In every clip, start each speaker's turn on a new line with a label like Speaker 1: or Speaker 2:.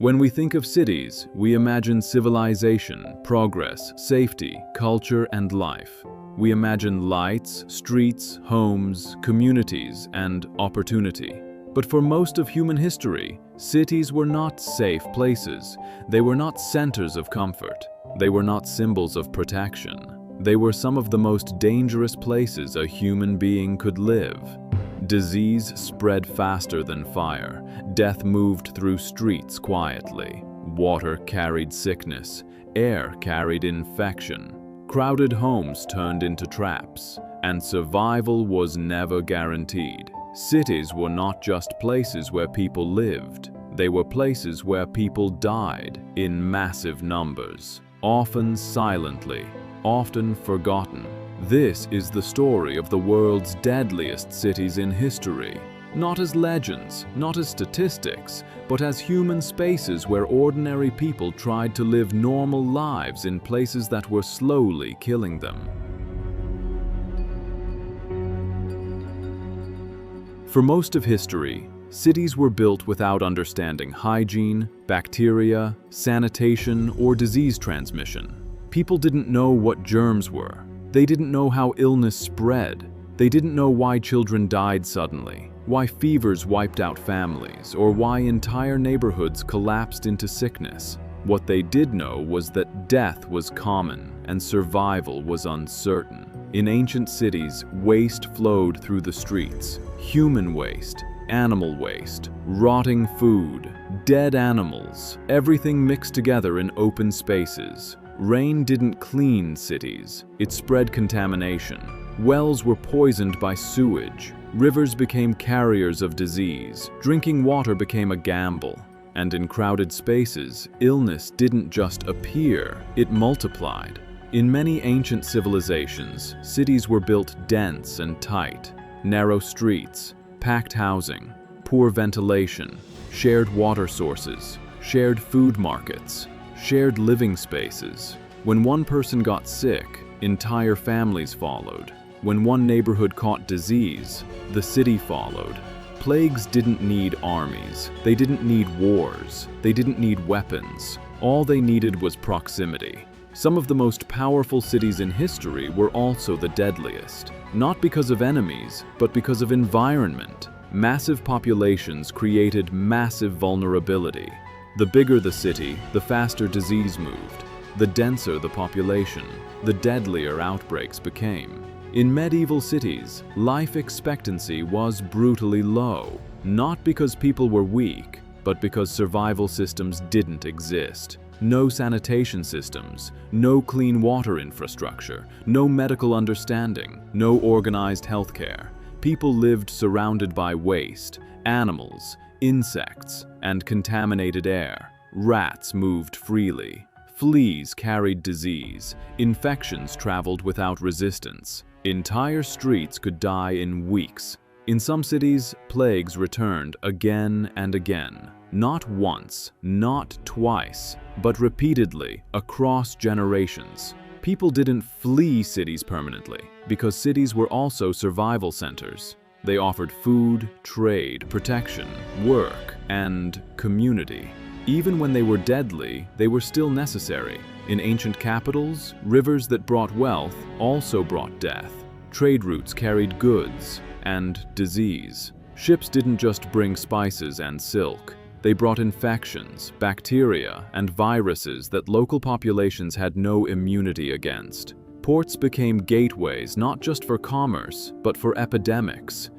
Speaker 1: When we think of cities, we imagine civilization, progress, safety, culture, and life. We imagine lights, streets, homes, communities, and opportunity. But for most of human history, cities were not safe places. They were not centers of comfort. They were not symbols of protection. They were some of the most dangerous places a human being could live. Disease spread faster than fire. Death moved through streets quietly. Water carried sickness. Air carried infection. Crowded homes turned into traps, and survival was never guaranteed. Cities were not just places where people lived. They were places where people died in massive numbers, often silently, often forgotten. This is the story of the world's deadliest cities in history, not as legends, not as statistics, but as human spaces where ordinary people tried to live normal lives in places that were slowly killing them. For most of history, cities were built without understanding hygiene, bacteria, sanitation, or disease transmission. People didn't know what germs were. They didn't know how illness spread. They didn't know why children died suddenly, why fevers wiped out families, or why entire neighborhoods collapsed into sickness. What they did know was that death was common and survival was uncertain. In ancient cities, waste flowed through the streets. Human waste, animal waste, rotting food, dead animals, everything mixed together in open spaces. Rain didn't clean cities, it spread contamination. Wells were poisoned by sewage. Rivers became carriers of disease. Drinking water became a gamble. And in crowded spaces, illness didn't just appear, it multiplied. In many ancient civilizations, cities were built dense and tight. Narrow streets, packed housing, poor ventilation, shared water sources, shared food markets, shared living spaces. When one person got sick, entire families followed. When one neighborhood caught disease, the city followed. Plagues didn't need armies. They didn't need wars. They didn't need weapons. All they needed was proximity. Some of the most powerful cities in history were also the deadliest. Not because of enemies, but because of environment. Massive populations created massive vulnerability. The bigger the city, the faster disease moved. The denser the population, the deadlier outbreaks became. In medieval cities, life expectancy was brutally low, not because people were weak, but because survival systems didn't exist. No sanitation systems, no clean water infrastructure, no medical understanding, no organized healthcare. People lived surrounded by waste, animals, insects, and contaminated air. Rats moved freely. Fleas carried disease. Infections traveled without resistance. Entire streets could die in weeks. In some cities, plagues returned again and again. Not once, not twice, but repeatedly across generations. People didn't flee cities permanently because cities were also survival centers. They offered food, trade, protection, work, and community. Even when they were deadly, they were still necessary. In ancient capitals, rivers that brought wealth also brought death. Trade routes carried goods and disease. Ships didn't just bring spices and silk. They brought infections, bacteria, and viruses that local populations had no immunity against. Ports became gateways not just for commerce, but for epidemics.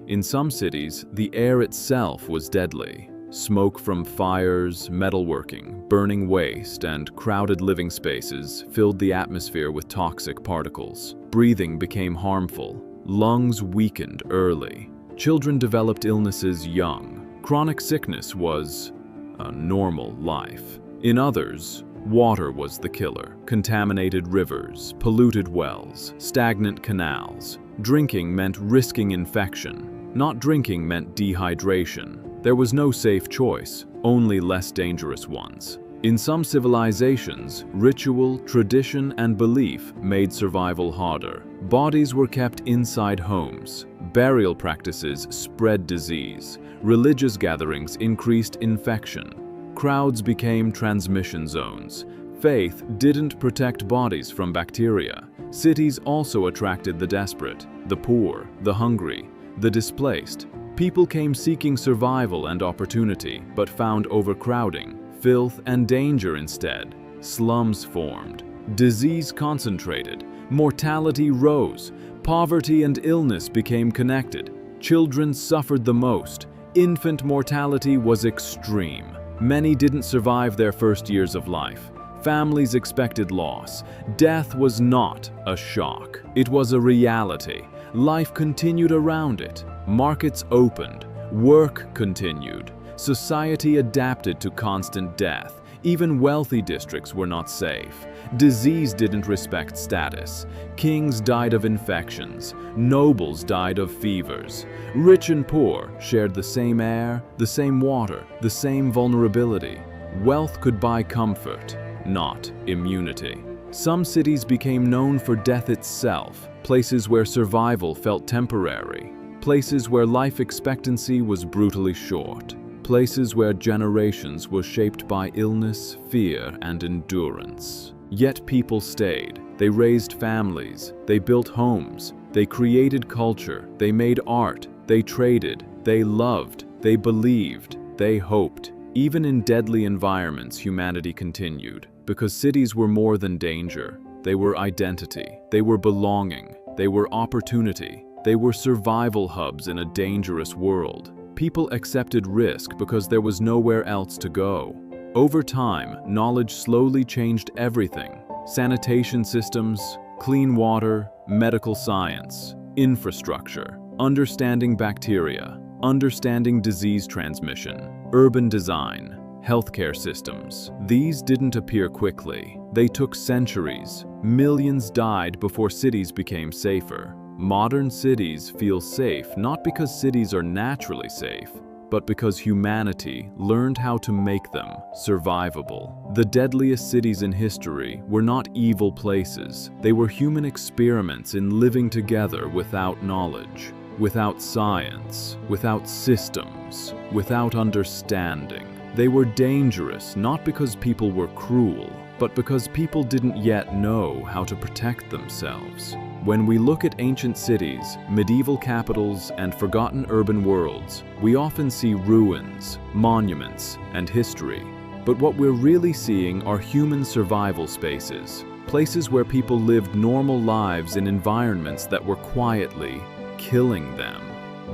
Speaker 1: In some cities, the air itself was deadly. Smoke from fires, metalworking, burning waste, and crowded living spaces filled the atmosphere with toxic particles. Breathing became harmful. Lungs weakened early. Children developed illnesses young. Chronic sickness was a normal life. In others, water was the killer. Contaminated rivers, polluted wells, stagnant canals. Drinking meant risking infection. Not drinking meant dehydration. There was no safe choice, only less dangerous ones. In some civilizations, ritual, tradition, and belief made survival harder. Bodies were kept inside homes. Burial practices spread disease. Religious gatherings increased infection. Crowds became transmission zones. Faith didn't protect bodies from bacteria. Cities also attracted the desperate, the poor, the hungry, the displaced. People came seeking survival and opportunity, but found overcrowding, filth, and danger instead. Slums formed. Disease concentrated. Mortality rose. Poverty and illness became connected. Children suffered the most. Infant mortality was extreme. Many didn't survive their first years of life. Families expected loss. Death was not a shock. It was a reality. Life continued around it. Markets opened. Work continued. Society adapted to constant death. Even wealthy districts were not safe. Disease didn't respect status. Kings died of infections. Nobles died of fevers. Rich and poor shared the same air, the same water, the same vulnerability. Wealth could buy comfort, not immunity. Some cities became known for death itself, places where survival felt temporary, places where life expectancy was brutally short, places where generations were shaped by illness, fear, and endurance. Yet people stayed. They raised families. They built homes. They created culture. They made art. They traded. They loved. They believed. They hoped. Even in deadly environments, humanity continued, because cities were more than danger. They were identity. They were belonging. They were opportunity. They were survival hubs in a dangerous world. People accepted risk because there was nowhere else to go. Over time, knowledge slowly changed everything. Sanitation systems, clean water, medical science, infrastructure, understanding bacteria, understanding disease transmission, urban design, healthcare systems. These didn't appear quickly. They took centuries. Millions died before cities became safer. Modern cities feel safe not because cities are naturally safe, but because humanity learned how to make them survivable. The deadliest cities in history were not evil places. They were human experiments in living together without knowledge, without science, without systems, without understanding. They were dangerous not because people were cruel, but because people didn't yet know how to protect themselves. When we look at ancient cities, medieval capitals, and forgotten urban worlds, we often see ruins, monuments, and history. But what we're really seeing are human survival spaces, places where people lived normal lives in environments that were quietly killing them.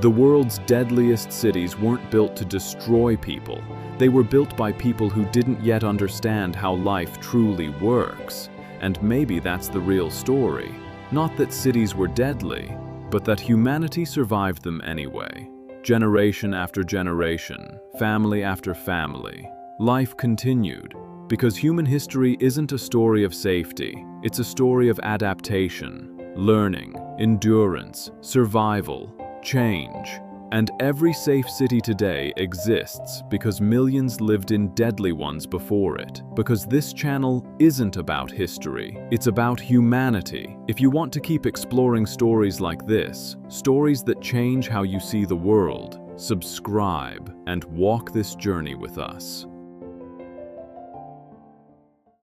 Speaker 1: The world's deadliest cities weren't built to destroy people. They were built by people who didn't yet understand how life truly works. And maybe that's the real story. Not that cities were deadly, but that humanity survived them anyway. Generation after generation, family after family, life continued. Because human history isn't a story of safety, it's a story of adaptation, learning, endurance, survival, change. And every safe city today exists because millions lived in deadly ones before it. Because this channel isn't about history, it's about humanity. If you want to keep exploring stories like this, stories that change how you see the world, subscribe and walk this journey with us.